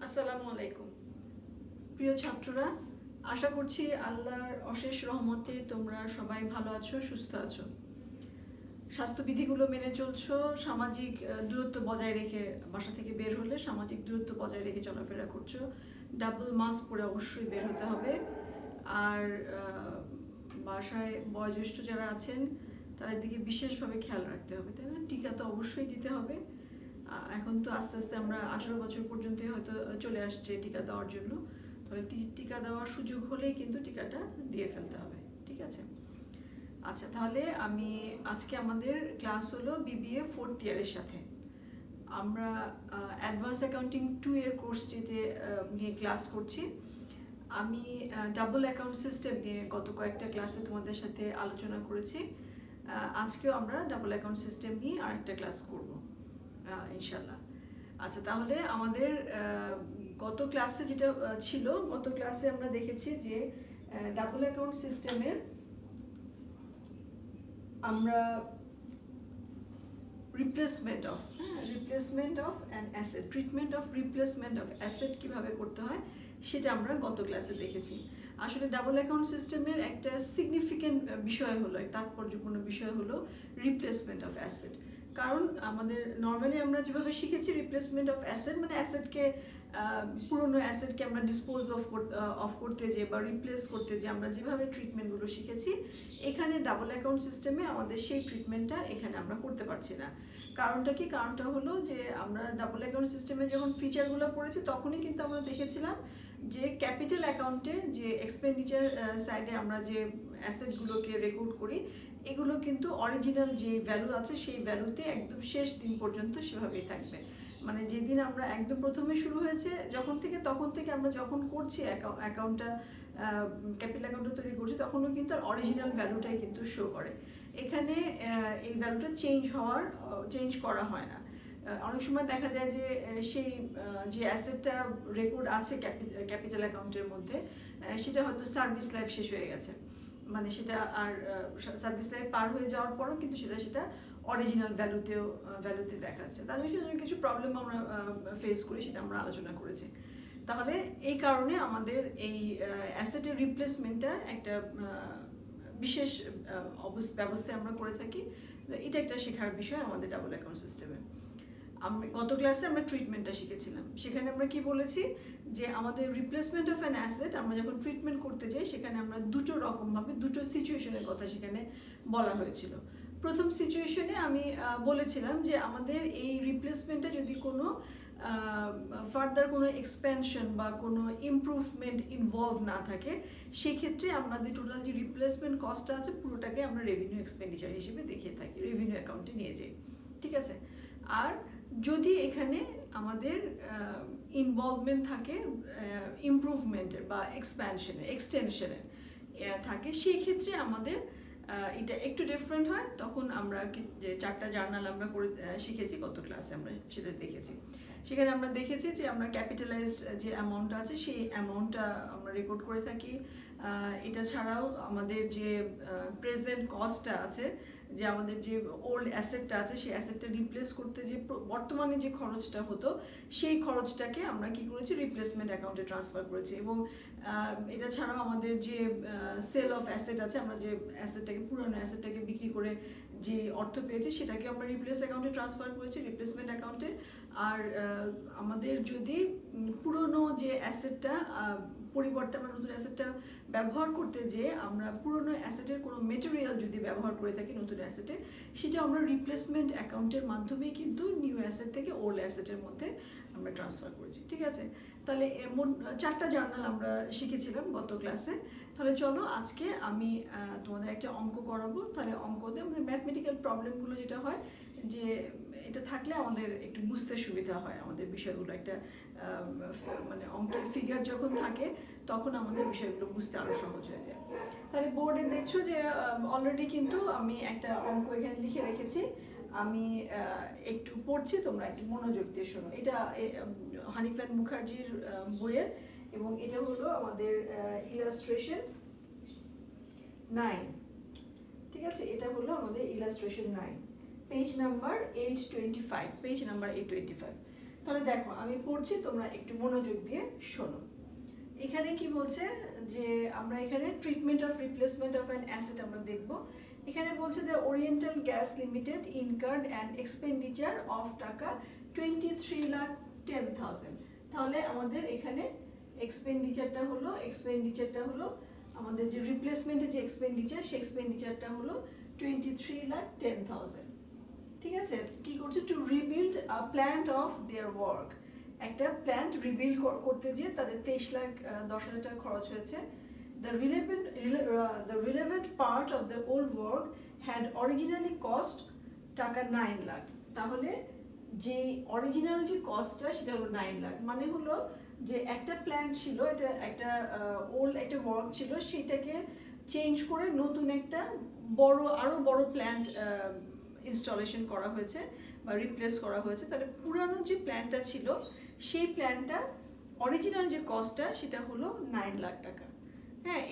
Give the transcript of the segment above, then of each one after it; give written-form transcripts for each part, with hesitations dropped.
আসসালামু আলাইকুম প্রিয় ছাত্ররা, আশা করছি আল্লাহর অশেষ রহমতে তোমরা সবাই ভালো আছো, সুস্থ আছো, স্বাস্থ্যবিধিগুলো মেনে চলছো, সামাজিক দূরত্ব বজায় রেখে বাসা থেকে বের হলে সামাজিক দূরত্ব বজায় রেখে চলাফেরা করছো, ডাবল মাস্ক পরে অবশ্যই বের হতে হবে। আর বাসায় বয়োজ্যেষ্ঠ যারা আছেন তাদের দিকে বিশেষভাবে খেয়াল রাখতে হবে, তাই না? টিকা তো অবশ্যই দিতে হবে। এখন তো আস্তে আস্তে আমরা 18 বছর পর্যন্ত হয়তো চলে আসছে টিকা দেওয়ার জন্য, তাহলে টিকা দেওয়ার সুযোগ হলেই কিন্তু টিকাটা দিয়ে ফেলতে হবে, ঠিক আছে? আচ্ছা, তাহলে আমি আজকে আমাদের ক্লাস হলো বিবিএ 4th ইয়ারের সাথে। আমরা অ্যাডভান্স অ্যাকাউন্টিং 2 এর কোর্সটিতে নিয়ে ক্লাস করছি। আমি ডাবল অ্যাকাউন্ট সিস্টেম নিয়ে গত কয়েকটা ক্লাসে তোমাদের সাথে আলোচনা করেছি। আজকেও আমরা ডাবল অ্যাকাউন্ট সিস্টেম নিয়ে আরেকটা ক্লাস করব ইনশাল্লাহ। আচ্ছা, তাহলে আমাদের গত ক্লাসে যেটা ছিল, গত ক্লাসে আমরা দেখেছি যে ডাবল অ্যাকাউন্ট সিস্টেমের আমরা replacement of an asset, treatment of replacement of asset কীভাবে করতে হয় সেটা আমরা গত ক্লাসে দেখেছি। আসলে ডাবল অ্যাকাউন্ট সিস্টেমের একটা সিগনিফিক্যান্ট বিষয় হলো, তাৎপর্যপূর্ণ বিষয় হলো রিপ্লেসমেন্ট অফ অ্যাসেট। কারণ আমাদের নর্মালি আমরা যেভাবে শিখেছি রিপ্লেসমেন্ট অফ অ্যাসেট মানে অ্যাসেটকে, পুরনো অ্যাসেটকে আমরা ডিসপোজ অফ করতে যে বা রিপ্লেস করতে যে আমরা যেভাবে ট্রিটমেন্টগুলো শিখেছি, এখানে ডাবল অ্যাকাউন্ট সিস্টেমে আমাদের সেই ট্রিটমেন্টটা এখানে আমরা করতে পারছি না। কারণটা কি? কারণটা হলো যে আমরা ডাবল অ্যাকাউন্ট সিস্টেমে যখন ফিচারগুলো পড়েছি তখনই কিন্তু আমরা দেখেছিলাম যে ক্যাপিটাল অ্যাকাউন্টে যে এক্সপেন্ডিচার সাইডে আমরা যে অ্যাসেটগুলোকে রেকর্ড করি, এগুলো কিন্তু অরিজিনাল যে ভ্যালু আছে সেই ভ্যালুতে একদম শেষ দিন পর্যন্ত সেভাবেই থাকবে। মানে যেদিন আমরা একদম প্রথমে শুরু হয়েছে যখন থেকে, তখন থেকে আমরা যখন করছি অ্যাকাউন্টটা, ক্যাপিটাল অ্যাকাউন্টটা তৈরি করছি, তখনও কিন্তু আর অরিজিনাল ভ্যালুটাই কিন্তু শো করে। এখানে এই ভ্যালুটা চেঞ্জ করা হয় না। অনেক সময় দেখা যায় যে সেই যে অ্যাসেটটা রেকর্ড আছে ক্যাপিটাল অ্যাকাউন্টের মধ্যে, সেটা হয়তো সার্ভিস লাইফ শেষ হয়ে গেছে, মানে সেটা আর সার্ভিস লাইফ পার হয়ে যাওয়ার পরও কিন্তু সেটা অরিজিনাল ভ্যালুতে দেখাচ্ছে। তার জন্য কিছু প্রবলেম আমরা ফেস করি, সেটা আমরা আলোচনা করেছি। তাহলে এই কারণে আমাদের এই অ্যাসেটের রিপ্লেসমেন্টটা একটা বিশেষ ব্যবস্থায় আমরা করে থাকি। এটা একটা শেখার বিষয় আমাদের ডাবল অ্যাকাউন্ট সিস্টেমে। গত ক্লাসে আমরা ট্রিটমেন্টটা শিখেছিলাম। সেখানে আমরা কি বলেছি যে আমাদের রিপ্লেসমেন্ট অফ অ্যান অ্যাসেট আমরা যখন ট্রিটমেন্ট করতে যাই, সেখানে আমরা দুটো রকমভাবে দুটো সিচুয়েশনের কথা সেখানে বলা হয়েছিল। প্রথম সিচুয়েশনে আমি বলেছিলাম যে আমাদের এই রিপ্লেসমেন্টটা যদি কোনো ফার্দার কোনো এক্সপ্যানশন বা কোনো ইমপ্রুভমেন্ট ইনভলভ না থাকে, সেক্ষেত্রে আমাদের টোটাল যে রিপ্লেসমেন্ট কস্টটা আছে পুরোটাকে আমরা রেভিনিউ এক্সপেন্ডিচার হিসেবে দেখিয়ে থাকি, রেভিনিউ অ্যাকাউন্টে নিয়ে যাই, ঠিক আছে? আর যদি এখানে আমাদের ইনভলভমেন্ট থাকে ইমপ্রুভমেন্টের বা এক্সটেনশনের থাকে, সেই ক্ষেত্রে আমাদের এটা একটু ডিফারেন্ট হয়। তখন আমরা যে 4টা জার্নাল আমরা করে শিখেছি গত ক্লাসে, আমরা সেটা দেখেছি। সেখানে আমরা দেখেছি যে আমরা ক্যাপিটালাইজড যে অ্যামাউন্ট আছে সেই অ্যামাউন্টটা আমরা রেকর্ড করে থাকি। এটা ছাড়াও আমাদের যে প্রেজেন্ট কস্টটা আছে, যে আমাদের যে ওল্ড অ্যাসেটটা আছে সেই অ্যাসেটটা রিপ্লেস করতে যে বর্তমানে যে খরচটা হতো, সেই খরচটাকে আমরা কি করেছি, রিপ্লেসমেন্ট অ্যাকাউন্টে ট্রান্সফার করেছি। এবং এটা ছাড়াও আমাদের যে সেল অফ অ্যাসেট আছে, আমরা যে পুরনো অ্যাসেটটাকে বিক্রি করে যে অর্থ পেয়েছি সেটাকে আমরা রিপ্লেস অ্যাকাউন্টে ট্রান্সফার করেছি, রিপ্লেসমেন্ট অ্যাকাউন্টে। আর আমাদের যদি পুরনো যে অ্যাসেটটা পরিবর্তে আমরা নতুন অ্যাসেটটা ব্যবহার করতে যে আমরা পুরনো অ্যাসেটের কোনো মেটেরিয়াল যদি ব্যবহার করে থাকি নতুন অ্যাসেটে, সেটা আমরা রিপ্লেসমেন্ট অ্যাকাউন্টের মাধ্যমেই কিন্তু নিউ অ্যাসেট থেকে ওল্ড অ্যাসেটের মধ্যে আমরা ট্রান্সফার করেছি, ঠিক আছে? তাহলে মোট 4টা জার্নাল আমরা শিখেছিলাম গত ক্লাসে। তাহলে চলো আজকে আমি তোমাদের একটা অঙ্ক করাবো। তাহলে অঙ্কতে আমাদের ম্যাথমেটিক্যাল প্রবলেমগুলো যেটা হয়, যে এটা থাকলে আমাদের একটু বুঝতে সুবিধা হয় আমাদের বিষয়গুলো। একটা মানে অঙ্কের ফিগার যখন থাকে তখন আমাদের বিষয়গুলো বুঝতে আরও সহজ হয়ে যায়। তাহলে বোর্ডে দেখছো যে অলরেডি কিন্তু আমি একটা অঙ্ক এখানে লিখে রেখেছি। আমি একটু পড়ছি, তোমরা একটু মনোযোগ দিয়ে শোনো। এটা হানিফান মুখার্জির বইয়ের, এবং এটা হলো আমাদের ইলাস্ট্রেশন 9, ঠিক আছে? এটা হলো আমাদের illustration 9, page number 825, page number 825। তাহলে দেখো আমি পড়ছি, তোমরা একটু মনোযোগ দিয়ে শোনো। এখানে কি বলছে যে আমরা এখানে treatment of replacement of an asset আমরা দেখব। এখানে বলছে যে oriental gas limited incurred an expenditure of টাকা 23,10,000। তাহলে আমাদের এখানে এক্সপেন্ডিচারটা হলো আমাদের যে রিপ্লেসমেন্টের যে এক্সপেন্ডিচার, সেই এক্সপেন্ডিচারটা হলো 23,10,000। ঠিক আছে, কি করছে? To rebuild a plant of their work. একটা প্ল্যান্ট রিবিল্ড করতে গিয়ে তাদের 23,10,000 টাকা খরচ হয়েছে। The relevant part of the old work had originally cost টাকা 9 লাখ। তাহলে যে অরিজিনাল যে কস্টটা সেটা হলো 9 লাখ। মানে হলো যে একটা প্ল্যান্ট ছিল, এটা একটা ওল্ড একটা ওয়ার্ক ছিল, সেটাকে চেঞ্জ করে নতুন একটা আরো বড় প্ল্যান্ট ইনস্টলেশন করা হয়েছে বা রিপ্লেস করা হয়েছে। তাহলে পুরানো যে প্ল্যানটা ছিল, সেই প্ল্যানটা অরিজিনাল যে কস্টটা সেটা হলো 9 লাখ টাকা। হ্যাঁ,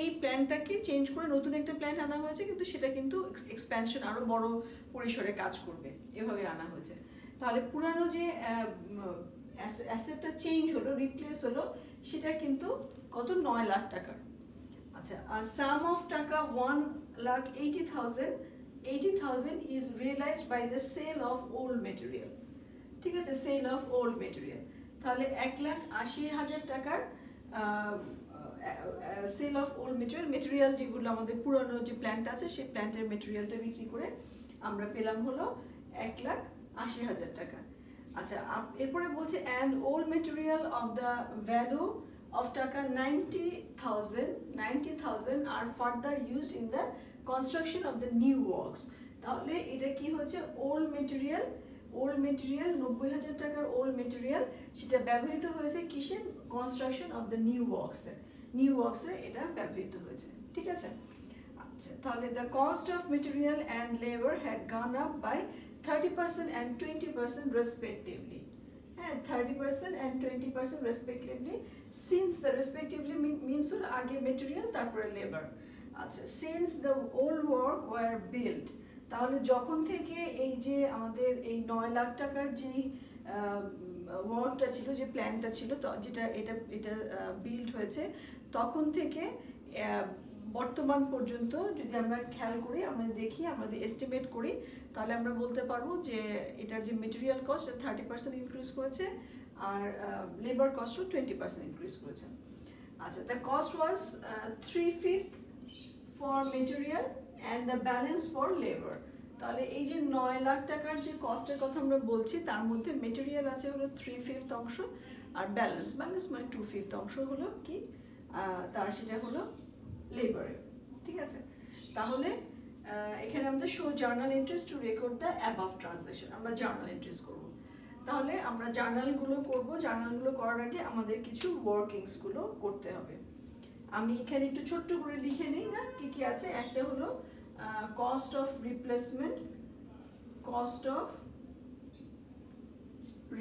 এই প্ল্যানটাকে চেঞ্জ করে নতুন একটা প্ল্যান আনা হয়েছে, কিন্তু সেটা কিন্তু এক্সপ্যানশন আরো বড় পরিসরে কাজ করবে, এভাবে আনা হয়েছে। তাহলে পুরানো যে অ্যাসেটটা চেঞ্জ হলো, রিপ্লেস হলো, সেটা কিন্তু কত? 9 লাখ টাকা। আচ্ছা, সাম অফ টাকা 1,80,000 is realized by the sale of old material। ঠিক আছে, সেল অফ ওল্ড মেটেরিয়াল। তাহলে 1,80,000 টাকার সেল অফ ওল্ড মেটেরিয়াল যেগুলো আমাদের পুরনো যে প্ল্যান্ট আছে, সেই প্ল্যান্টের মেটেরিয়ালটা বিক্রি করে আমরা পেলাম হলো 1,80,000 টাকা। আচ্ছা, এরপরে বলছে and old material of the value of টাকা 90,000 are further used in the construction of the new works। তাহলে এটা কি হচ্ছে? ওল্ড মেটেরিয়াল 90,000 টাকার ওল্ড মেটেরিয়াল, সেটা ব্যবহৃত হয়েছে কিসে? কনস্ট্রাকশন অফ দ্য নিউ ওয়ার্কসে এটা ব্যবহৃত হয়েছে। ঠিক আছে, আচ্ছা, তাহলে the cost of material and labour had gone up by 30% and 20% respectively। হ্যাঁ, 30% and 20% respectively, since the respectively means আগে মেটেরিয়াল তারপরে লেবার। আচ্ছা, since the old work were built, তাহলে যখন থেকে এই যে আমাদের এই 9 লাখ টাকার যে ওয়ার্কটা ছিল, যে প্ল্যানটা ছিল, যেটা এটা বিল্ড হয়েছে, তখন থেকে বর্তমান পর্যন্ত যদি আমরা খেয়াল করি, আমরা দেখি, আমাদের এস্টিমেট করি, তাহলে আমরা বলতে পারবো যে এটার যে মেটেরিয়াল কস্ট 30% ইনক্রিজ করেছে, আর লেবার কস্টও 20% ইনক্রিজ করেছে। আচ্ছা, the cost was 3/5 for material and the balance for labour. তাহলে এই যে 9 লাখ টাকার যে কস্টের কথা আমরা বলছি, তার মধ্যে মেটেরিয়াল আছে হলো 3/5 অংশ, আর ব্যালেন্স মানে 2/5 অংশ হলো কি তার, সেটা হলো লেবারের। ঠিক আছে, তাহলে এখানে আমাদের show journal entries two record the above transaction. আমরা জার্নাল এন্ট্রিজ করব। তাহলে আমরা জার্নালগুলো করার আগে আমাদের কিছু ওয়ার্কিংসগুলো করতে হবে। আমি এখানে একটু ছোট্ট করে লিখে নিই না কি কি আছে। একটা হলো কস্ট অফ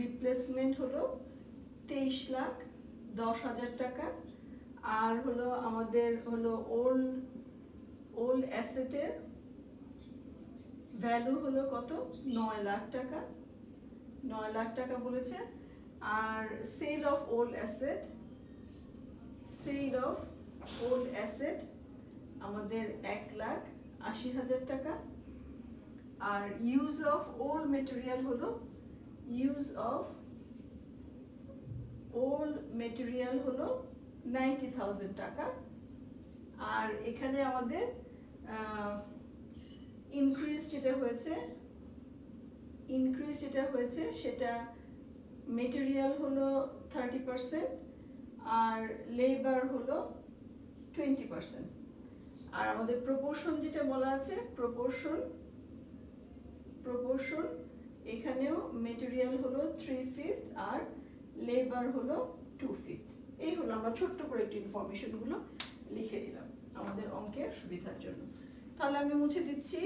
রিপ্লেসমেন্ট হলো 23,10,000 টাকা। আর হলো আমাদের হলো ওল্ড অ্যাসেটের ভ্যালু হলো কত? 9 লাখ টাকা। 9 লাখ টাকা বলেছে। আর সেল অফ ওল্ড অ্যাসেট আমাদের 1,80,000 টাকা। আর ইউজ অফ ওল্ড মেটেরিয়াল হলো 90,000 টাকা। আর এখানে আমাদের ইনক্রিজ যেটা হয়েছে সেটা মেটেরিয়াল হলো 30% আর লেবার হলো 20%। আর আমাদের প্রপোর্শন যেটা বলা আছে, প্রপোর্শন এখানেও মেটেরিয়াল হলো 3/5 আর লেবার হলো 2/5। এই হলো, আমরা ছোট্ট করে একটু ইনফরমেশনগুলো লিখে দিলাম আমাদের অঙ্কের সুবিধার জন্য। তাহলে আমি মুছে দিচ্ছি।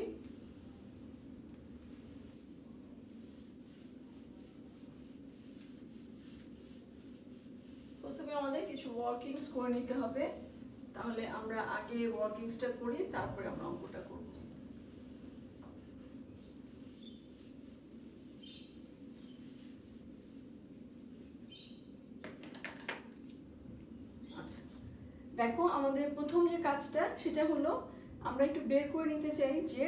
প্রথমে আমাদের কিছু ওয়ার্কিংস করে নিতে হবে। তাহলে আমরা আগে ওয়ার্কিংসটা করি, তারপরে আমরা অঙ্কটা করব। দেখো আমাদের প্রথম যে কাজটা সেটা হলো আমরা একটু বের করে নিতে চাই যে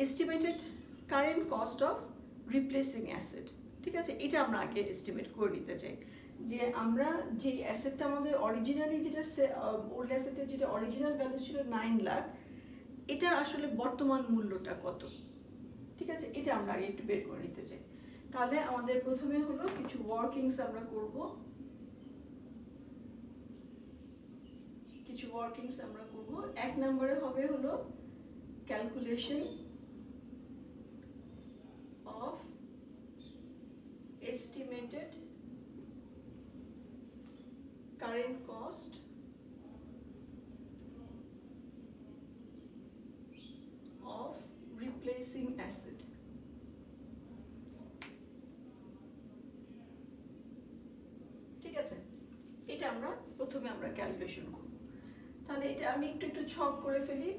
estimated current cost of replacing asset. ঠিক আছে, এটা আমরা আগে এস্টিমেট করে নিতে চাই যে আমরা যে অ্যাসেটটা আমাদের অরিজিনালি যেটা ওল্ড অ্যাসেটের যেটা অরিজিনাল ভ্যালু ছিল 9 লাখ, এটার আসলে বর্তমান মূল্যটা কত। ঠিক আছে, এটা আমরা আগে একটু বের করে নিতে চাই। তাহলে আমাদের প্রথমে হলো কিছু ওয়ার্কিংস আমরা করব, এক নম্বরে হবে হলো calculation of estimated current cost of replacing asset. ঠিক আছে, এটা আমরা প্রথমে ক্যালকুলেশন করব। তাহলে এটা আমি একটু ছক করে ফেলি।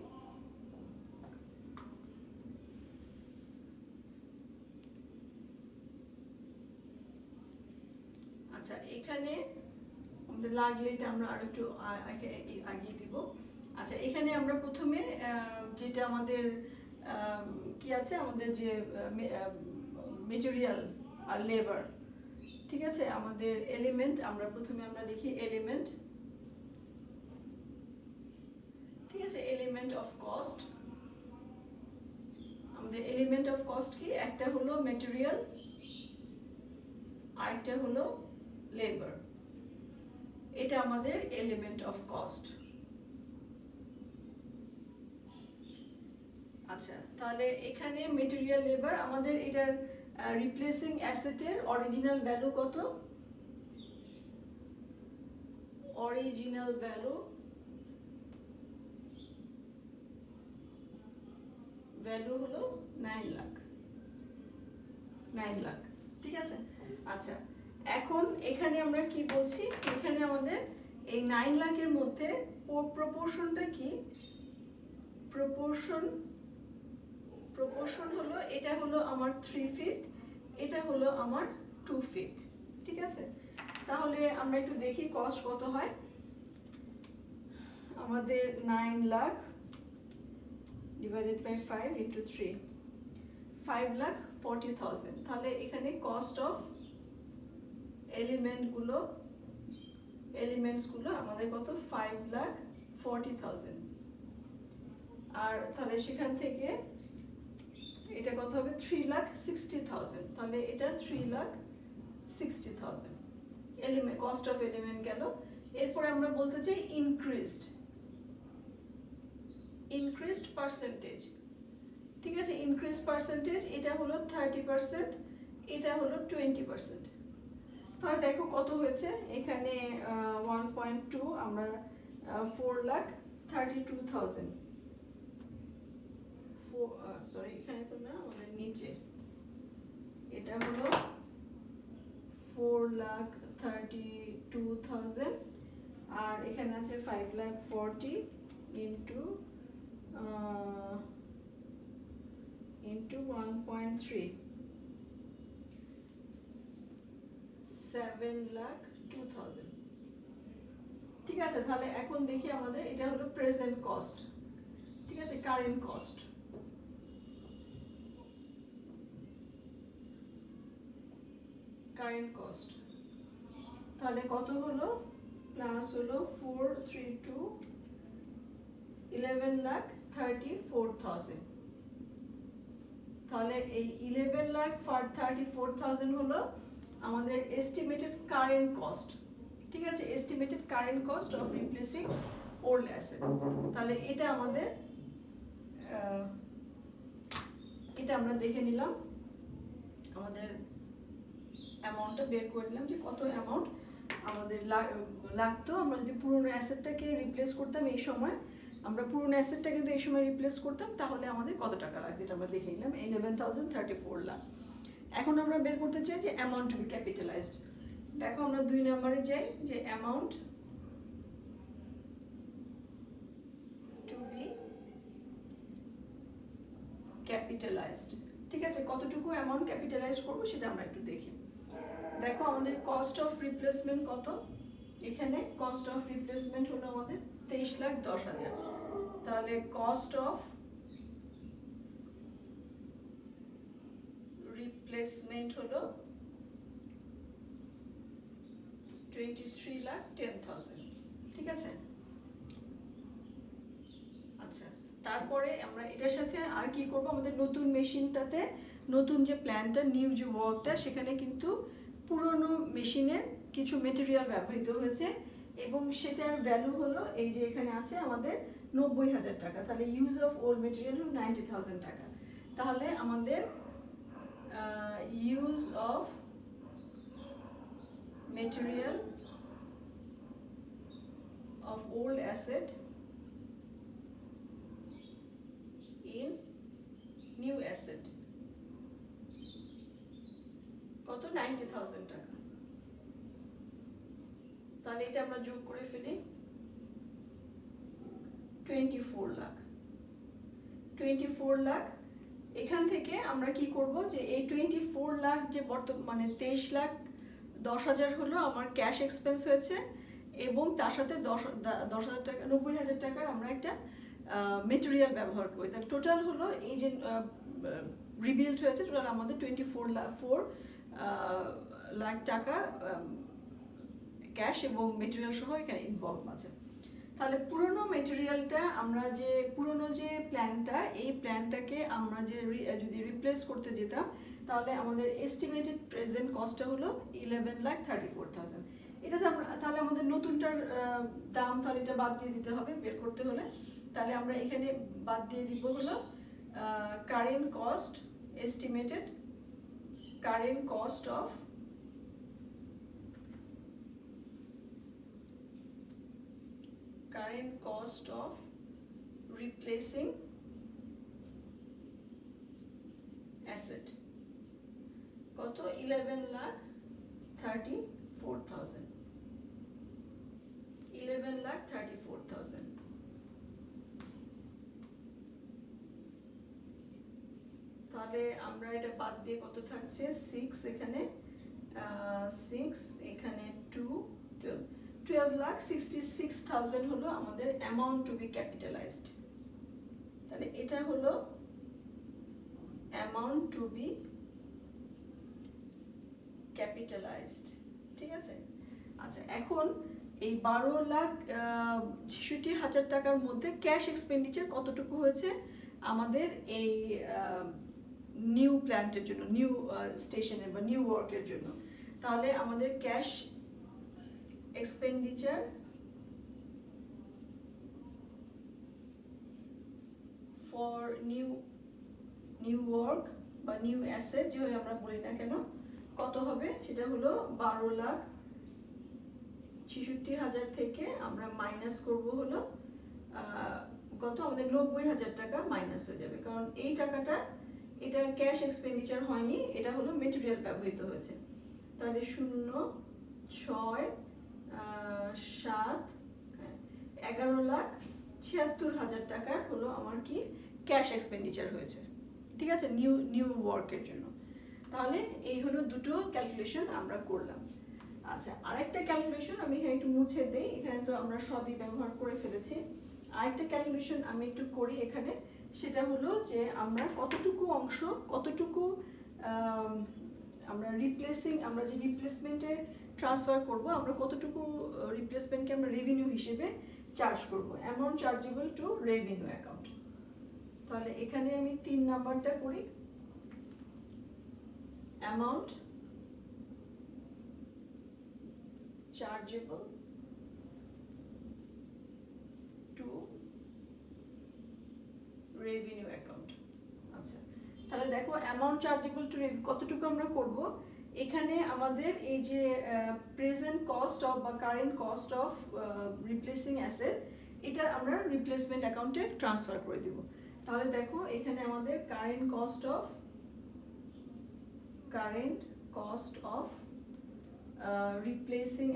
আচ্ছা, এখানে আমাদের লাগলে এটা আমরা আর একটু আগিয়ে দিব। আচ্ছা, এখানে আমরা প্রথমে যেটা আমাদের কি আছে, আমাদের যে মেটেরিয়াল আর লেবার, ঠিক আছে, আমাদের এলিমেন্ট প্রথমে লিখি এলিমেন্ট। ঠিক আছে, এলিমেন্ট অফ কস্ট। আমাদের এলিমেন্ট অফ কস্ট কি, একটা হলো মেটেরিয়াল আর একটা হলো লেবার। এটা আমাদের এলিমেন্ট অফ কস্ট। আচ্ছা, তাহলে এখানে মেটেরিয়াল লেবার আমাদের এটার রিপ্লেসিং অ্যাসেটের অরিজিনাল ভ্যালু কত? অরিজিনাল ভ্যালু হলো 9 লাখ। ঠিক আছে। আচ্ছা, এখন এখানে আমরা কি বলছি, এখানে আমাদের এই 9 লাখের মধ্যে প্রপোর্শনটা কি? প্রপোর্শন হলো, এটা হলো আমার 3/5, এটা হলো আমার 2/5। ঠিক আছে, তাহলে আমরা একটু দেখি কস্ট কত হয়। আমাদের 9 লাখ divided by 5 into 3, 5,40,000। তাহলে এখানে কস্ট অফ এলিমেন্টসগুলো আমাদের কত? 5,40,000। আর তাহলে সেখান থেকে এটা কত হবে? 3,60,000। তাহলে এটা 3,60,000 এলিমেন্ট, কস্ট অফ এলিমেন্ট গেল। এরপরে আমরা বলতে চাই ইনক্রিজড পার্সেন্টেজ। ঠিক আছে, ইনক্রিজ পার্সেন্টেজ, এটা হলো 30%, এটা হলো 20%। তাহলে দেখো কত হয়েছে এখানে, 1.2, আমরা 4,32,000। সরি, এখানে তো না, আমাদের নিচে এটা হলো 4,32,000, আর এখানে আছে 5,40,000 into 1.3, 7,02,000। ঠিক আছে, তাহলে এখন দেখি আমাদের এটা হলো প্রেজেন্ট কস্ট। ঠিক আছে, কারেন্ট কস্ট। তাহলে কত হলো? প্লাস হলো 432, 11,34,000। তাহলে এই 11,34,000 হলো আমাদের এস্টিমেটেড কারেন্ট কস্ট। ঠিক আছে, estimated current cost of replacing old asset. তাহলে এটা আমাদের এটা আমরা দেখে নিলাম, আমাদের অ্যামাউন্টটা বের করে নিলাম যে কত অ্যামাউন্ট আমাদের লাগতো। আমরা যদি পুরনো অ্যাসেটটাকে রিপ্লেস করতাম এই সময়, আমরা পুরনো অ্যাসেটটাকে যদি এই সময় রিপ্লেস করতাম, তাহলে আমাদের কত টাকা লাগবে এটা আমরা দেখে নিলাম, 11,034 লাখ। এখন আমরা বের করতে চাই যে অ্যামাউন্ট টু বি ক্যাপিটালাইজড। দেখো আমরা 2 নম্বরে যাই, যে অ্যামাউন্ট টু বি ক্যাপিটালাইজড। ঠিক আছে, কতটুকু অ্যামাউন্ট ক্যাপিটালাইজ করবো সেটা আমরা একটু দেখি। দেখো আমাদের কস্ট অফ রিপ্লেসমেন্ট কত, এখানে কস্ট অফ রিপ্লেসমেন্ট হলো আমাদের 23,10,000। তাহলে কস্ট অফ রিপ্লেসমেন্ট হলো 23,10,000। ঠিক আছে, আচ্ছা তারপরে আমরা এটার সাথে আর কি করব, আমাদের নতুন মেশিনটাতে নতুন যে প্ল্যানটা, নিউ যে ওয়ার্কটা, সেখানে কিন্তু পুরনো মেশিনের কিছু মেটেরিয়াল ব্যবহৃত হয়েছে এবং সেটার ভ্যালু হলো এই যে এখানে আছে আমাদের 90,000 টাকা। তাহলে ইউজ অফ ওল্ড মেটেরিয়াল হলো 90,000 টাকা। তাহলে আমাদের use of material of old asset in new asset কত, 90,000 টাকা। তাহলে এটা আমরা যোগ করে ফেলি, 24 লাখ। 24 লাখ এখান থেকে আমরা কি করব, যে এই 24 লাখ যে বর্তমানে 23,10,000 হলো আমার ক্যাশ এক্সপেন্স হয়েছে এবং তার সাথে 10,000 টাকা, 90,000 টাকার আমরা একটা মেটেরিয়াল ব্যবহার করি। তাহলে টোটাল হলো এই যে রিবিল্ড হয়েছে, টোটাল আমাদের 24 লাখ টাকা ক্যাশ এবং মেটেরিয়াল সহ এখানে ইনভলভ আছে। তাহলে পুরনো মেটেরিয়ালটা আমরা যে পুরনো যে প্ল্যানটা, এই প্ল্যানটাকে আমরা যে যদি রিপ্লেস করতে যেতাম তাহলে আমাদের এস্টিমেটেড প্রেজেন্ট কস্টটা হলো 11,34,000। এটাতে আমরা তাহলে আমাদের নতুনটার দাম, তাহলে এটা বাদ দিয়ে দিতে হবে বের করতে হলে। তাহলে আমরা এখানে বাদ দিয়ে দিব হলো current cost, estimated current cost of replacing asset কত, 11,34,000। 11,34,000। তাহলে আমরা এটা বাদ দিয়ে কত থাকছে, 6 এখানে, 6 এখানে 2, 12,66,000 হলো আমাদের অ্যামাউন্ট টু বি ক্যাপিটালাইজড। তাহলে এটা হলো অ্যামাউন্ট টু বি ক্যাপিটালাইজড। ঠিক আছে, আচ্ছা এখন এই 12,66,000 টাকার মধ্যে ক্যাশ এক্সপেন্ডিচার কতটুকু হয়েছে আমাদের এই নিউ প্ল্যান্টের জন্য, নিউ স্টেশনের বা নিউ ওয়ার্কের জন্য। তাহলে আমাদের cash expenditure for new work বা নিউ অ্যাসেট যেভাবে আমরা বলি না কেন, কত হবে সেটা হলো 12,66,000 থেকে আমরা মাইনাস করব হলো কত, আমাদের 90,000 টাকা মাইনাস হয়ে যাবে, কারণ এই টাকাটা এটা ক্যাশ এক্সপেন্ডিচার হয়নি, এটা হলো মেটেরিয়াল ব্যবহৃত হয়েছে। তাহলে 0, 6, 7, 11,76,000 টাকা হলো আমার কি ক্যাশ এক্সপেন্ডিচার হয়েছে। ঠিক আছে, নিউ ওয়ার্কের জন্য। তাহলে এই হলো দুটো ক্যালকুলেশন আমরা করলাম। আচ্ছা আরেকটা ক্যালকুলেশন আমি এখানে একটু মুছে দেই, এখানে তো আমরা সবই ব্যবহার করে ফেলেছি। আরেকটা ক্যালকুলেশন আমি একটু করি এখানে, সেটা হলো যে আমরা কতটুকু অংশ, কতটুকু আমরা আমরা যে রিপ্লেসমেন্টে ট্রান্সফার করব, আমরা কতটুকু রিপ্লেসমেন্টকে আমরা রেভিনিউ হিসেবে চার্জ করব, amount chargeable to revenue account. তাহলে এখানে আমি 3 নাম্বারটা করি, amount chargeable to revenue account. আচ্ছা তাহলে দেখো অ্যামাউন্ট চার্জেবল টু কতটুকু আমরা করব, এখানে আমাদের এই যে প্রেজেন্ট কস্ট অফ বা current cost of replacing asset, এটা আমরা রিপ্লেসমেন্ট অ্যাকাউন্টে ট্রান্সফার করে দিব। তাহলে দেখো এখানে আমাদের current cost of replacing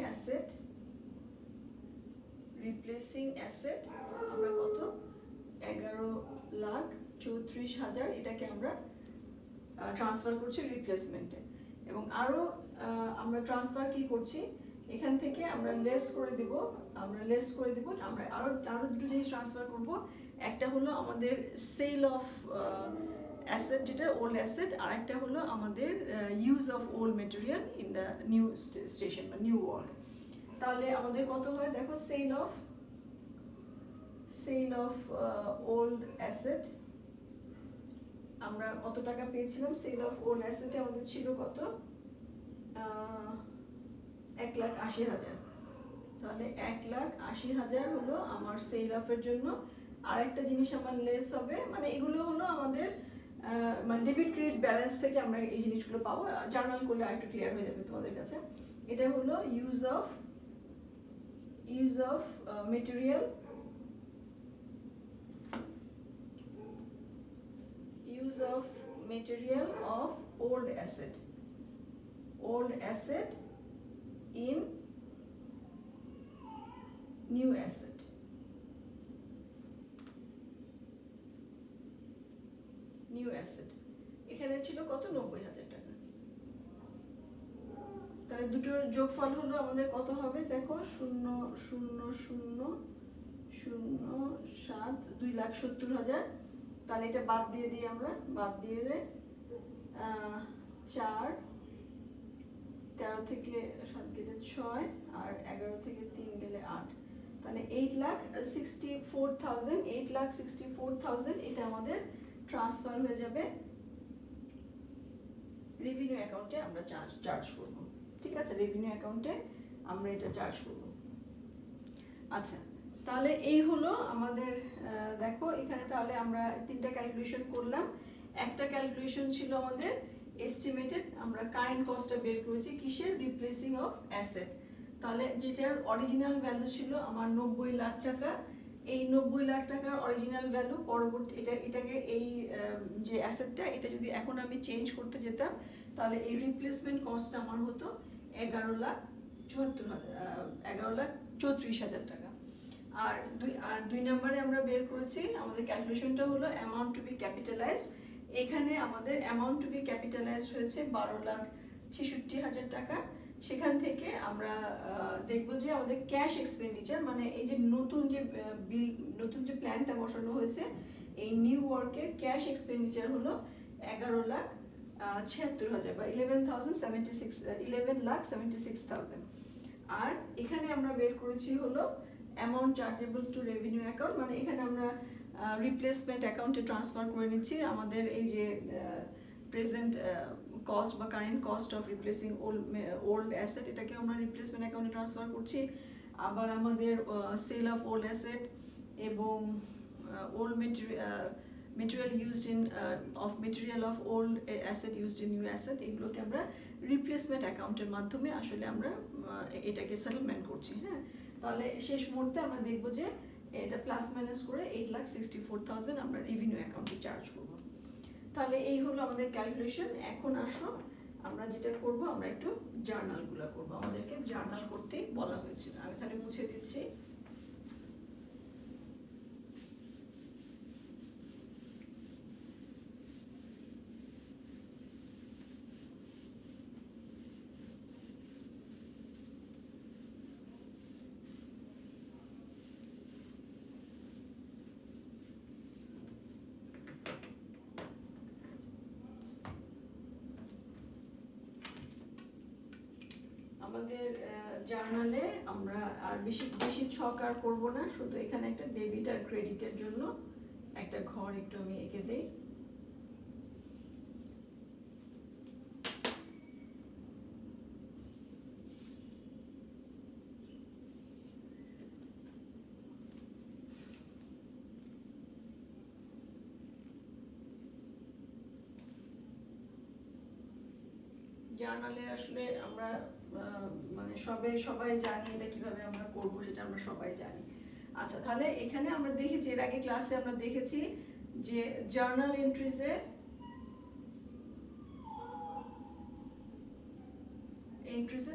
asset আমরা কত, 11,34,000 এটাকে আমরা ট্রান্সফার করছি রিপ্লেসমেন্টে। এবং আরও আমরা ট্রান্সফার কি করছি, এখান থেকে আমরা লেস করে দিব, আমরা আরো দুটো জিনিস ট্রান্সফার করব। একটা হলো আমাদের সেল অফ অ্যাসেট, যেটা ওল্ড অ্যাসেট, আর একটা হলো আমাদের use of old material in the new station বা নিউ ওয়ার্ল্ড। তাহলে আমাদের কত হয় দেখো, সেল অফ ওল্ড অ্যাসেট আমরা কত টাকা পেয়েছিলাম? সেল অফ ওল্ড অ্যাসেটে আমাদের ছিল কত? 1,80,000। তাহলে 1,80,000 হলো আমার সেল অফের জন্য। আর একটা জিনিস আমার লেস হবে, মানে এগুলো হলো আমাদের মানে ডেবিট ক্রেডিট ব্যালেন্স থেকে আমরা এই জিনিসগুলো পাবো। জার্নাল করলে আরেকটু ক্লিয়ার হয়ে যাবে তোমাদের কাছে। এটা হলো use of material, of old asset in new asset। এখানে ছিল কত? 90,000 টাকা। তাহলে দুটোর যোগফল হলো আমাদের কত হবে দেখো, 0,0,0,0,7 2,70,000। তাহলে এটা বাদ দিয়ে দিই আমরা, বাদ দিয়ে 4, 13 থেকে 7 গেলে 6, আর 11 থেকে 3 গেলে 8। তাহলে 8,64,000 এটা আমাদের ট্রান্সফার হয়ে যাবে রেভিনিউ অ্যাকাউন্টে। আমরা চার্জ করব, ঠিক আছে? রেভিনিউ অ্যাকাউন্টে আমরা এটা চার্জ করব। আচ্ছা, তাহলে এই হলো আমাদের দেখো এখানে তাহলে আমরা 3টা ক্যালকুলেশন করলাম। একটা ক্যালকুলেশন ছিল আমাদের এস্টিমেটেড, আমরা কারেন্ট কস্টটা বের করেছি কিসের? Replacing of asset. তাহলে যেটার অরিজিনাল ভ্যালু ছিল আমার 90 লাখ টাকা, এই 90 লাখ টাকার অরিজিনাল ভ্যালু পরবর্তী এটাকে এই যে অ্যাসেটটা, এটা যদি এখন আমি চেঞ্জ করতে যেতাম তাহলে এই রিপ্লেসমেন্ট কস্টটা আমার হতো 11,34,000 টাকা। আর 2 নম্বরে আমরা বের করেছি আমাদের ক্যালকুলেশনটা হলো অ্যামাউন্ট টু বি ক্যাপিটালাইজড। এখানে আমাদের অ্যামাউন্ট টু বি ক্যাপিটালাইজড হয়েছে 12,66,000 টাকা। সেখান থেকে আমরা দেখবো যে আমাদের ক্যাশ এক্সপেন্ডিচার, মানে এই যে নতুন যে প্ল্যানটা বসানো হয়েছে এই নিউ ওয়ার্কের ক্যাশ এক্সপেন্ডিচার হলো 11,76,000 বা 11,76,000। আর এখানে আমরা বের করেছি হলো amount chargeable to revenue account, মানে এখানে আমরা রিপ্লেসমেন্ট অ্যাকাউন্টে ট্রান্সফার করে নিচ্ছি আমাদের এই যে প্রেজেন্ট কস্ট বা current cost of replacing old asset, এটাকে আমরা রিপ্লেসমেন্ট অ্যাকাউন্টে ট্রান্সফার করছি। আবার আমাদের সেল অফ ওল্ড অ্যাসেট এবং old material used in of old asset used in new asset, এগুলোকে আমরা রিপ্লেসমেন্ট অ্যাকাউন্টের মাধ্যমে আসলে আমরা এটাকে সেটেলমেন্ট করছি। হ্যাঁ, তাহলে শেষ মুহূর্তে আমরা দেখবো যে এটা প্লাস মাইনাস করে 8,64,000 আমরা রেভিনিউ অ্যাকাউন্টে চার্জ করব। তাহলে এই হলো আমাদের ক্যালকুলেশন। এখন আসো আমরা যেটা করব, আমরা একটু জার্নালগুলো করব। আমাদেরকে জার্নাল করতে বলা হয়েছিল, আমি তাহলে মুছে দিচ্ছি। আমাদের জার্নালে আমরা আর বেশি ছক আর করবো না, শুধু এখানে একটা ডেবিট আর ক্রেডিটের জন্য একটা ঘর একটু আমি এঁকে দেই। জার্নালে আসলে আমরা মানে সবাই জানি এটা কিভাবে আমরা করব, সেটা আমরা সবাই জানি। আচ্ছা, তাহলে এখানে আমরা দেখেছি, এর আগে ক্লাসে আমরা দেখেছি যে জার্নাল এন্ট্রিজে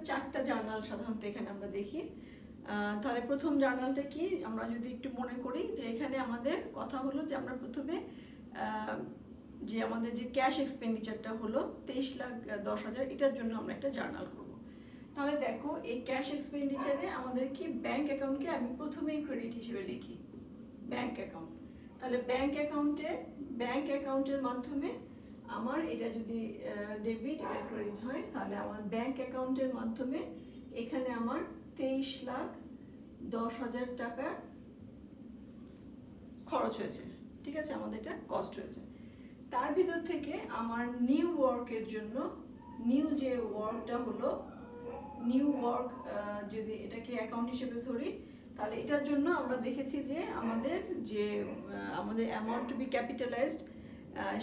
চারটা জার্নাল সাধারণত এখানে আমরা দেখি। তাহলে প্রথম জার্নালটা কি, আমরা যদি একটু মনে করি যে এখানে আমাদের কথা হলো যে আমরা প্রথমে যে আমাদের যে ক্যাশ এক্সপেন্ডিচারটা হলো 23,10,000, এটার জন্য আমরা একটা জার্নাল করব। তাহলে দেখো এই ক্যাশ এক্সপেন্ডিচারে আমাদের কি ব্যাংক অ্যাকাউন্টকে আমি প্রথমেই ক্রেডিট হিসেবে লিখি, ব্যাংক অ্যাকাউন্ট। তাহলে ব্যাংক অ্যাকাউন্টের মাধ্যমে আমার এটা যদি ডেবিট এটা ক্রেডিট হয়, তাহলে আমার ব্যাংক অ্যাকাউন্টের মাধ্যমে এখানে আমার 23,10,000 টাকা খরচ হয়েছে, ঠিক আছে, আমাদের এটা কস্ট হয়েছে। তার ভিতর থেকে আমার নিউ ওয়ার্কের জন্য, নিউ যে ওয়ার্কটা হলো, নিউ ওয়ার্ক যদি এটাকে অ্যাকাউন্ট হিসেবে ধরি, তাহলে এটার জন্য আমরা দেখেছি যে আমাদের অ্যামাউন্ট টু বি ক্যাপিটালাইজড,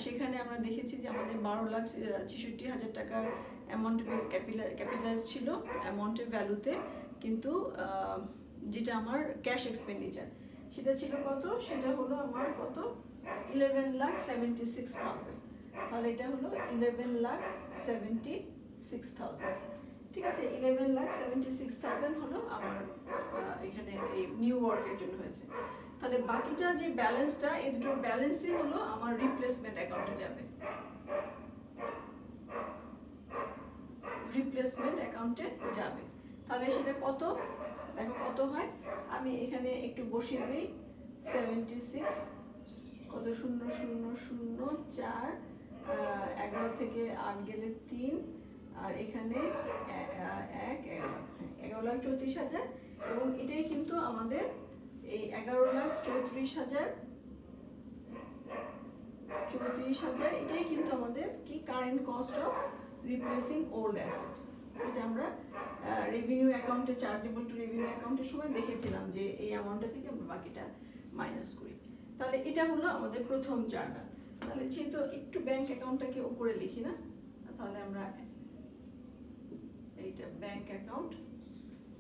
সেখানে আমরা দেখেছি যে আমাদের 12,66,000 টাকার অ্যামাউন্ট টু বি ক্যাপিটালাইজড ছিল অ্যামাউন্টের ভ্যালুতে, কিন্তু যেটা আমার ক্যাশ এক্সপেন্ডিচার সেটা ছিল কত, সেটা হলো আমার কত 11,76,000। তাহলে এটা হলো 11,76,000, ঠিক আছে। 11,76,000 হলো আমার এখানে এই নিউ ওয়ার্কের জন্য হয়েছে। তাহলে বাকিটা যে ব্যালেন্সটা, এই দুটোর ব্যালেন্সই হলো আমার রিপ্লেসমেন্ট অ্যাকাউন্টে যাবে, রিপ্লেসমেন্ট অ্যাকাউন্টে যাবে। তাহলে সেটা কত, দেখো কত হয়, আমি এখানে একটু বসিয়ে দিই 76 কত 0004, 11 থেকে 8 গেলে 3, আর এখানে 11,34,000, এবং এটাই কিন্তু আমাদের এই 11,34,000 এটাই কিন্তু আমাদের কি current cost of replacing old asset. এটা আমরা রেভিনিউ অ্যাকাউন্টে, চার্জেবল টু রেভিনিউ অ্যাকাউন্টের সময় দেখেছিলাম যে এই অ্যামাউন্টটা থেকে আমরা বাকিটা মাইনাস করি। তাহলে এটা হলো আমাদের প্রথম জার্নাল। তাহলে যেহেতু একটু ব্যাংক অ্যাকাউন্টটাকে উপরে লিখি না, তাহলে আমরা এইটা ব্যাংক অ্যাকাউন্ট,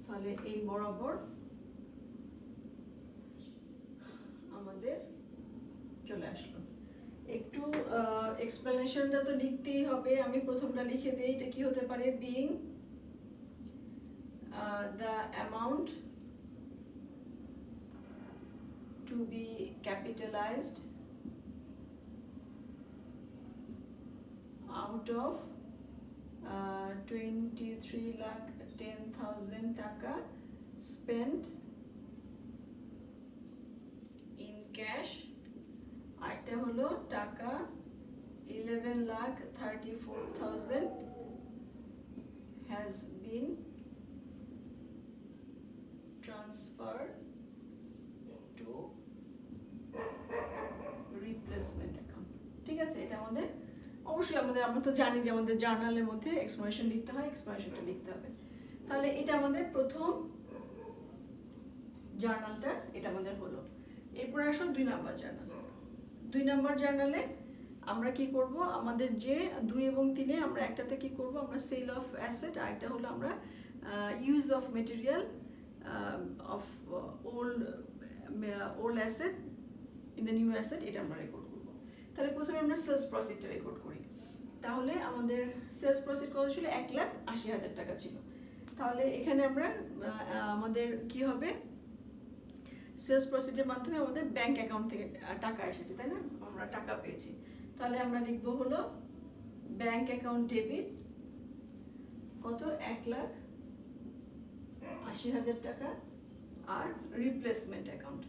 তাহলে এই বরাবর আমাদের চলে আসলো। একটু এক্সপ্লেনেশনটা তো লিখতেই হবে, আমি প্রথমটা লিখে দিই। এটা কি হতে পারে, being the amount to be capitalized out of 23,10,000 টাকা spent in cash, আরেকটা হলো টাকা 11,34,000 has been transferred to replacement account, ঠিক আছে। এটা আমাদের অবশ্যই আমরা তো জানি যে আমাদের জার্নালের মধ্যে এক্সপ্লেনেশন লিখতে হয়, এক্সপ্লেনেশনটা লিখতে হবে। তাহলে এটা আমাদের প্রথম জার্নালটা, এটা আমাদের হলো। এরপর আসো 2 নাম্বার জার্নাল। 2 নাম্বার জার্নালে আমরা কি করব, আমাদের যে 2 এবং 3-এ আমরা একটাতে কি করব, আমরা সেল অফ অ্যাসেট, আর একটা হলো আমরা use of material of old asset in the new asset, এটা আমরা রেকর্ড করব। তাহলে প্রথমে আমরা সেলস প্রসিডটা রেকর্ড করি। তাহলে আমাদের সেলস প্রসিড কত ছিল, 1,80,000 টাকা ছিল। তাহলে এখানে আমরা আমাদের কি হবে, সেলস প্রসিডের মাধ্যমে আমাদের ব্যাংক অ্যাকাউন্ট থেকে টাকা এসেছে, তাই না, আমরা টাকা পেয়েছি। তাহলে আমরা লিখব হলো ব্যাংক অ্যাকাউন্ট ডেবিট কত 1,80,000 টাকা, আর রিপ্লেসমেন্ট অ্যাকাউন্ট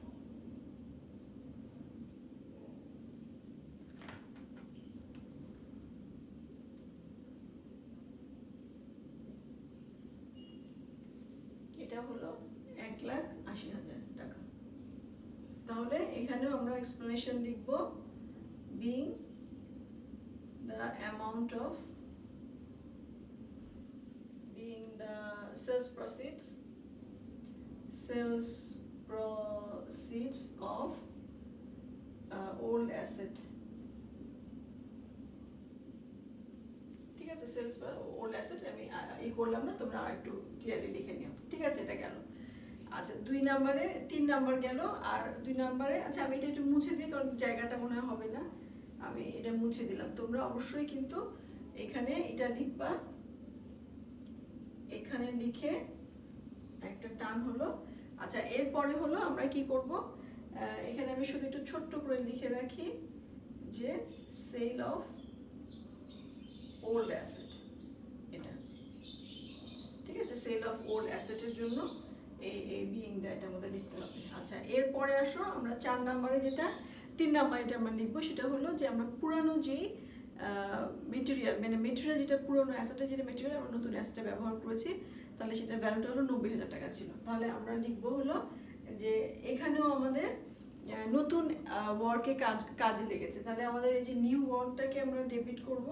এটা হলো 1,80,000 টাকা। তাহলে এখানেও আমরা এক্সপ্লেনেশন লিখব, being the amount of the sales proceeds of old asset, ঠিক আছে। সেলস ওল্ড অ্যাসেট আমি এই করলাম না, তোমরা আরেকটু ক্লিয়ারলি লিখে নিও, ঠিক আছে। এটা গেল। আচ্ছা 2 নম্বরে 3 নাম্বার গেল, আর 2 নম্বরে আচ্ছা আমি এটা একটু মুছে দিই, কারণ জায়গাটা মনে হবে না, আমি এটা মুছে দিলাম। তোমরা অবশ্যই কিন্তু এখানে এটা লিখবা, এখানে লিখে একটা টান হলো। আচ্ছা এরপরে হলো আমরা কি করব, এখানে আমি শুধু একটু ছোট্ট করে লিখে রাখি যে সেল অফ ওল্ড অ্যাসেট, এটা ঠিক আছে। হচ্ছে সেল অফ ওল্ড অ্যাসেটের জন্য এই বিইং দ্য এটা আমাদের লিখতে হবে। আচ্ছা, এরপরে আসো আমরা 4 নম্বরে যেটা 3 নম্বরে এটা আমরা লিখবো সেটা হলো যে আমরা পুরানো যেই মেটেরিয়াল মানে মেটেরিয়াল যেটা পুরনো অ্যাসেটের যেটা মেটেরিয়াল আমরা নতুন অ্যাসেটে ব্যবহার করেছি, তাহলে সেটার ভ্যালুটা হলো 90,000 টাকা ছিল। তাহলে আমরা লিখবো হলো যে এখানেও আমাদের নতুন ওয়ার্কে কাজে লেগেছে, তাহলে আমাদের এই যে নিউ ওয়ার্কটাকে আমরা ডেবিট করব,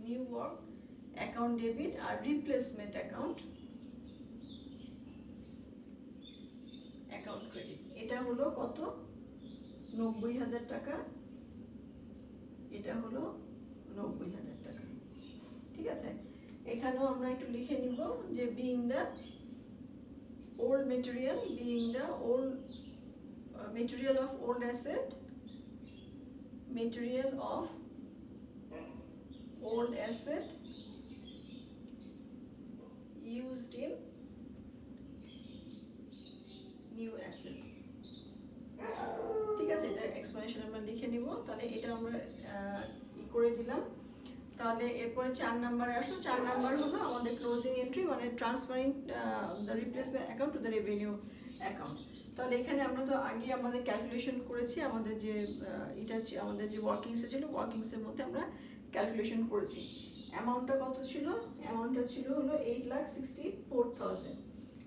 নিউ ওয়ার্ক অ্যাকাউন্ট ডেবিট, আর রিপ্লেসমেন্ট অ্যাকাউন্ট ক্রেডিট। এটা হলো কত? 90,000 টাকা, এটা হলো 90,000 টাকা। ঠিক আছে, এখানেও আমরা একটু লিখে নিব যে being the old material, being the old material of old asset, material of old asset used in new asset। ঠিক আছে, এটা এক্সপ্লেনেশন আমরা লিখে নিব। তাহলে এটা আমরা করে দিলাম। তাহলে এরপরে 4 নম্বরে আসো। 4 নাম্বার হলো আমাদের ক্লোজিং এন্ট্রি, মানে transferring the replacement account to the revenue account. তাহলে এখানে আমরা তো আগে আমাদের ক্যালকুলেশন করেছি, আমাদের যে এটা আমাদের যে ওয়ার্কিংসে ছিল, ওয়ার্কিংসের মধ্যে আমরা ক্যালকুলেশন করেছি। অ্যামাউন্টটা কত ছিল? অ্যামাউন্টটা ছিল হলো 8,64,000।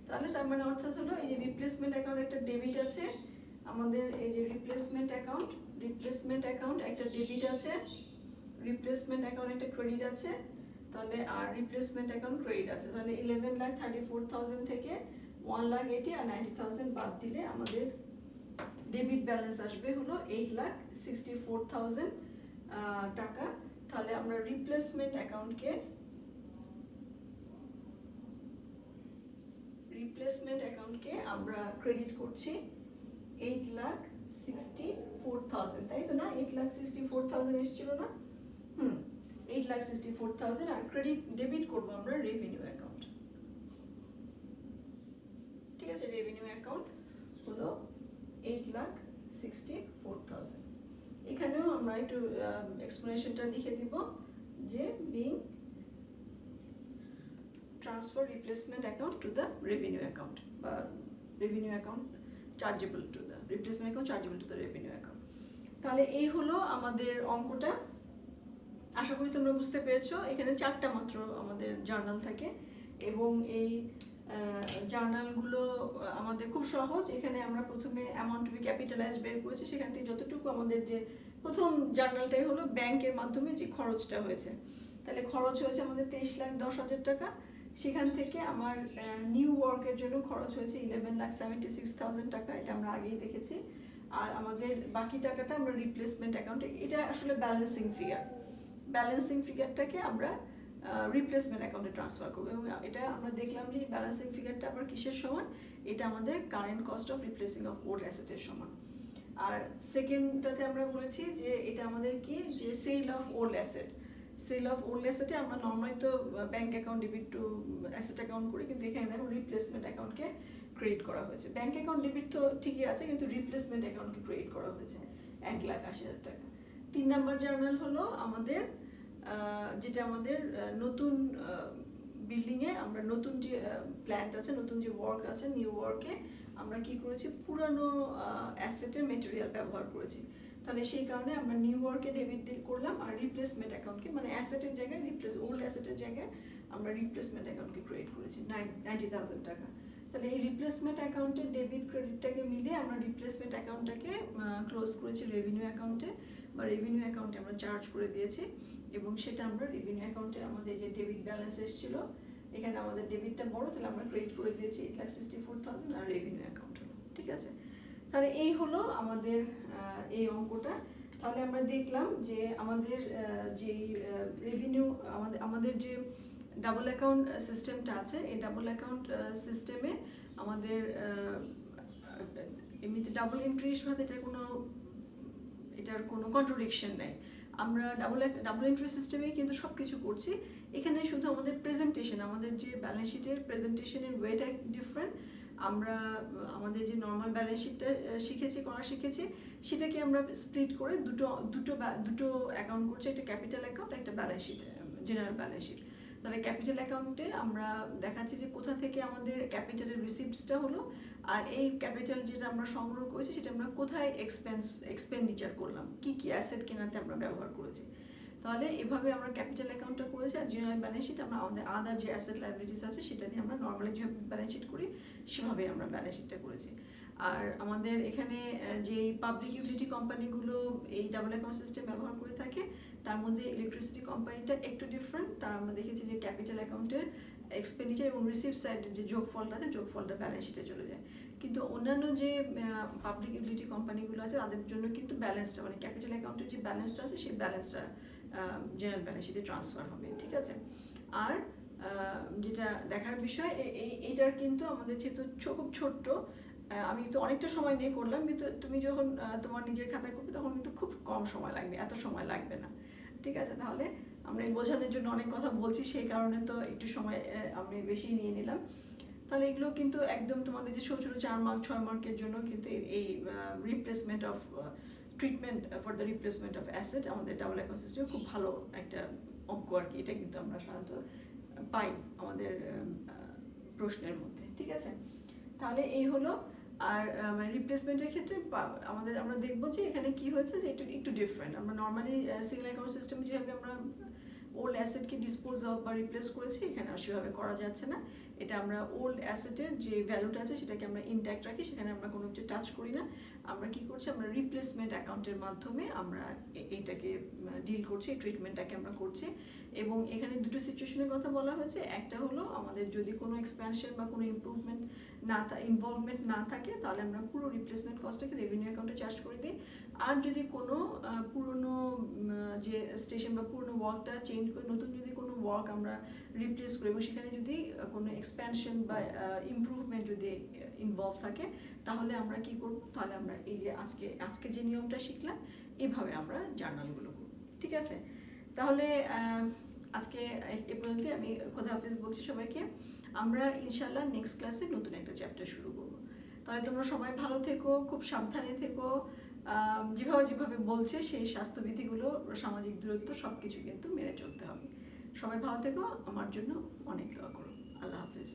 তাহলে তার মানে অর্থাৎ হলো এই যে রিপ্লেসমেন্ট অ্যাকাউন্ট একটা ডেবিট আছে আমাদের, এই যে রিপ্লেসমেন্ট অ্যাকাউন্ট একটা ডেবিট আছে, রিপ্লেসমেন্ট অ্যাকাউন্ট একটা ক্রেডিট আছে, তাহলে আর রিপ্লেসমেন্ট অ্যাকাউন্ট ক্রেডিট আছে। তাহলে 11,34,000 থেকে 1,80,000 আর 90,000 বাদ দিলে আমাদের ডেবিট ব্যালেন্স আসবে হলো 8,64,000 টাকা। তাহলে আমরা রিপ্লেসমেন্ট অ্যাকাউন্টকে আমরা ক্রেডিট করছি 8,64,000, তাই তো না? 8,64,000 এসেছিল না? 8,64,000, আর ডেবিট করবো আমরা রেভিনিউ অ্যাকাউন্ট। ঠিক আছে, রেভিনিউ অ্যাকাউন্ট হলো 8,64,000। এখানেও আমরা একটু এক্সপ্লেনেশনটা লিখে দিব যে being transfer replacement account to the revenue account, বা revenue account chargeable to the replacement account chargeable to the revenue account. তাহলে এই হলো আমাদের অঙ্কটা। আশা করি তোমরা বুঝতে পেরেছো। এখানে 4টা মাত্র আমাদের জার্নাল থাকে এবং এই জার্নালগুলো আমাদের খুব সহজ। এখানে আমরা প্রথমে অ্যামাউন্ট টু বি ক্যাপিটালাইজ বের করেছি, সেখান থেকে যতটুকু আমাদের যে প্রথম জার্নালটাই হলো ব্যাংকের মাধ্যমে যে খরচটা হয়েছে। তাহলে খরচ হয়েছে আমাদের 23,10,000 টাকা। সেখান থেকে আমার নিউ ওয়ার্কের জন্য খরচ হয়েছে 11,76,000 টাকা, এটা আমরা আগেই দেখেছি। আর আমাদের বাকি টাকাটা আমরা রিপ্লেসমেন্ট অ্যাকাউন্টে, এটা আসলে ব্যালেন্সিং ফিগারটাকে আমরা রিপ্লেসমেন্ট অ্যাকাউন্টে ট্রান্সফার করবো। এবং এটা আমরা দেখলাম যে ব্যালেন্সিং ফিগারটা আবার কিসের সমান? এটা আমাদের current cost of replacing of old অ্যাসেটের সমান। আর সেকেন্ডটাতে আমরা বলেছি যে এটা আমাদের কি, যে সেল অফ ওল্ড অ্যাসেটে আমরা নর্মালি তো bank account debit two asset account করি, কিন্তু এখানে দেখো রিপ্লেসমেন্ট অ্যাকাউন্টকে ক্রেডিট করা হয়েছে। ব্যাংক অ্যাকাউন্ট ডেবিট তো ঠিকই আছে, কিন্তু রিপ্লেসমেন্ট অ্যাকাউন্টকে ক্রেডিট করা হয়েছে 1,80,000 টাকা। 3 নাম্বার জার্নাল হলো আমাদের যেটা আমাদের নতুন বিল্ডিংয়ে আমরা নতুন যে প্ল্যান্ট আছে, নতুন যে ওয়ার্ক আছে, নিউ ওয়ার্কে আমরা কি করেছি, পুরানো অ্যাসেটের মেটেরিয়াল ব্যবহার করেছি। তাহলে সেই কারণে আমরা নিউ ওয়ার্কে ডেবিট করলাম, আর রিপ্লেসমেন্ট অ্যাকাউন্টকে মানে অ্যাসেটের জায়গায় ওল্ড অ্যাসেটের জায়গায় আমরা রিপ্লেসমেন্ট অ্যাকাউন্টকে ক্রেডিট করেছি 90,000 টাকা। তাহলে এই রিপ্লেসমেন্ট অ্যাকাউন্টের ডেবিট ক্রেডিটটাকে মিলিয়ে আমরা রিপ্লেসমেন্ট অ্যাকাউন্টটাকে ক্লোজ করেছি রেভিনিউ অ্যাকাউন্টে, বা রেভিনিউ অ্যাকাউন্টে আমরা চার্জ করে দিয়েছি। এবং সেটা আমরা রেভিনিউ অ্যাকাউন্টে আমাদের যে ডেবিট ব্যালেন্স এসেছিল, এখানে আমাদের ডেবিটটা বড়, তাহলে আমরা ক্রেডিট করে দিয়েছি 8,64,000 আর রেভিনিউ অ্যাকাউন্ট হলো। ঠিক আছে, তাহলে এই হলো আমাদের এই অঙ্কটা। তাহলে আমরা দেখলাম যে আমাদের যেই রেভিনিউ আমাদের যে ডাবল অ্যাকাউন্ট সিস্টেমটা আছে, এই ডাবল অ্যাকাউন্ট সিস্টেমে আমাদের এমনিতে ডাবল এন্ট্রির সাথে এটার কোনো কন্ট্রাডিকশন নেই। আমরা ডাবল এন্ট্রি সিস্টেমে কিন্তু সব কিছু করছি। এখানে শুধু আমাদের প্রেজেন্টেশন, আমাদের যে ব্যালেন্স শিটের প্রেজেন্টেশনের ওয়েটা ডিফারেন্ট, আমরা আমাদের যে নর্মাল ব্যালেন্স শিটটা শিখেছি সেটাকে আমরা স্প্লিট করে দুটো অ্যাকাউন্ট করছি, একটা ক্যাপিটাল অ্যাকাউন্ট, একটা balance sheet, general balance sheet. তাহলে ক্যাপিটাল অ্যাকাউন্টে আমরা দেখাচ্ছি যে কোথা থেকে আমাদের ক্যাপিটালের রিসিপ্টসটা হলো, আর এই ক্যাপিটাল যেটা আমরা সংগ্রহ করেছি সেটা আমরা কোথায় এক্সপেন্ডিচার করলাম, কি অ্যাসেট কেনাতে আমরা ব্যবহার করেছি। তাহলে এভাবে আমরা ক্যাপিটাল অ্যাকাউন্টটা করেছি, আর জেনারেল ব্যালেন্স শিট আমরা আমাদের আদার যে অ্যাসেট লাইবিলিটিস আছে সেটা নিয়ে আমরা নর্মালি যেভাবে ব্যালেন্স শিট করি সেভাবেই আমরা ব্যালেন্স শিটটা করেছি। আর আমাদের এখানে যে পাবলিক ইউটিলিটি কোম্পানিগুলো এই ডাবল অ্যাকাউন্ট সিস্টেম ব্যবহার করে থাকে, তার মধ্যে ইলেকট্রিসিটি কোম্পানিটা একটু ডিফারেন্ট। তার আমরা দেখেছি যে ক্যাপিটাল অ্যাকাউন্টের এক্সপেন্ডিচার এবং রিসিভ সাইডের যে যোগফলটা আছে, যোগফলটা ব্যালেন্স শিটে চলে যায়। কিন্তু অন্যান্য যে পাবলিক ইউটিলিটি কোম্পানিগুলো আছে তাদের জন্য কিন্তু ব্যালেন্সটা, মানে ক্যাপিটাল অ্যাকাউন্টের যে ব্যালেন্সটা আছে সেই ব্যালেন্সটা জেনারেল ব্যালেন্স শিটে ট্রান্সফার হবে, ঠিক আছে। আর যেটা দেখার বিষয়, এইটার কিন্তু আমাদের যেহেতু খুব ছোট্ট, আমি তো অনেকটা সময় নিয়ে করলাম, কিন্তু তুমি যখন তোমার নিজের খাতায় করবে তখন কিন্তু খুব কম সময় লাগবে, এত সময় লাগবে না, ঠিক আছে। তাহলে আমরা এই বোঝানোর জন্য অনেক কথা বলছি, সেই কারণে তো একটু সময় আমি বেশি নিয়ে নিলাম। তাহলে এগুলো কিন্তু একদম তোমাদের যে ছোটো ছোটো 4 মার্ক 6 মার্কের জন্য কিন্তু এই replacement of treatment for the replacement of asset আমাদের ডাবল অ্যাকাউন্ট সিস্টেমে খুব ভালো একটা অঙ্ক আর কি। এটা কিন্তু আমরা সাধারণত পাই আমাদের প্রশ্নের মধ্যে, ঠিক আছে। তাহলে এই হলো। আর রিপ্লেসমেন্টের ক্ষেত্রে আমরা দেখবো যে এখানে কি হয়েছে, যে একটু ডিফারেন্ট। আমরা নর্মালি সিঙ্গেল অ্যাকাউন্ট সিস্টেমে যেভাবে আমরা ওল্ড অ্যাসেটকে ডিসপোজ অফ বা রিপ্লেস করেছি, এখানে আর সেভাবে করা যাচ্ছে না। এটা আমরা ওল্ড অ্যাসেটের যে ভ্যালুটা আছে সেটাকে আমরা ইনট্যাক্ট রাখি, সেখানে আমরা কোনো কিছু টাচ করি না। আমরা কি করছি, আমরা রিপ্লেসমেন্ট অ্যাকাউন্টের মাধ্যমে আমরা এইটাকে ডিল করছি, এই ট্রিটমেন্টটাকে আমরা করছি। এবং এখানে দুটো সিচুয়েশনের কথা বলা হয়েছে। একটা হলো আমাদের যদি কোনো এক্সপ্যানশন বা কোনো ইনভলভমেন্ট না থাকে, তাহলে আমরা পুরো রিপ্লেসমেন্ট কস্টটাকে রেভিনিউ অ্যাকাউন্টে চার্জ করে দিই। আর যদি কোনো পুরনো যে স্টেশন বা পুরনো ওয়ার্কটা চেঞ্জ করে নতুন যদি কোনো ওয়ার্ক আমরা রিপ্লেস করি এবং সেখানে যদি কোনো এক্সপ্যানশন বা ইমপ্রুভমেন্ট যদি ইনভলভ থাকে, তাহলে আমরা কি করব, তাহলে আমরা এই যে আজকে যে নিয়মটা শিখলাম এভাবে আমরা জার্নালগুলো করব, ঠিক আছে। তাহলে আজকে এ পর্যন্ত আমি খোদা হাফেজ বলছি সবাইকে। আমরা ইনশাল্লাহ নেক্সট ক্লাসে নতুন একটা চ্যাপ্টার শুরু করব। তাহলে তোমরা সবাই ভালো থেকো, খুব সাবধানে থেকো। যেভাবে বলছে সেই স্বাস্থ্যবিধিগুলো, সামাজিক দূরত্ব সব কিছু কিন্তু মেনে চলতে হবে। সবাই ভালো থেকো, আমার জন্য অনেক দোয়া করো। আল্লাহ হাফেজ।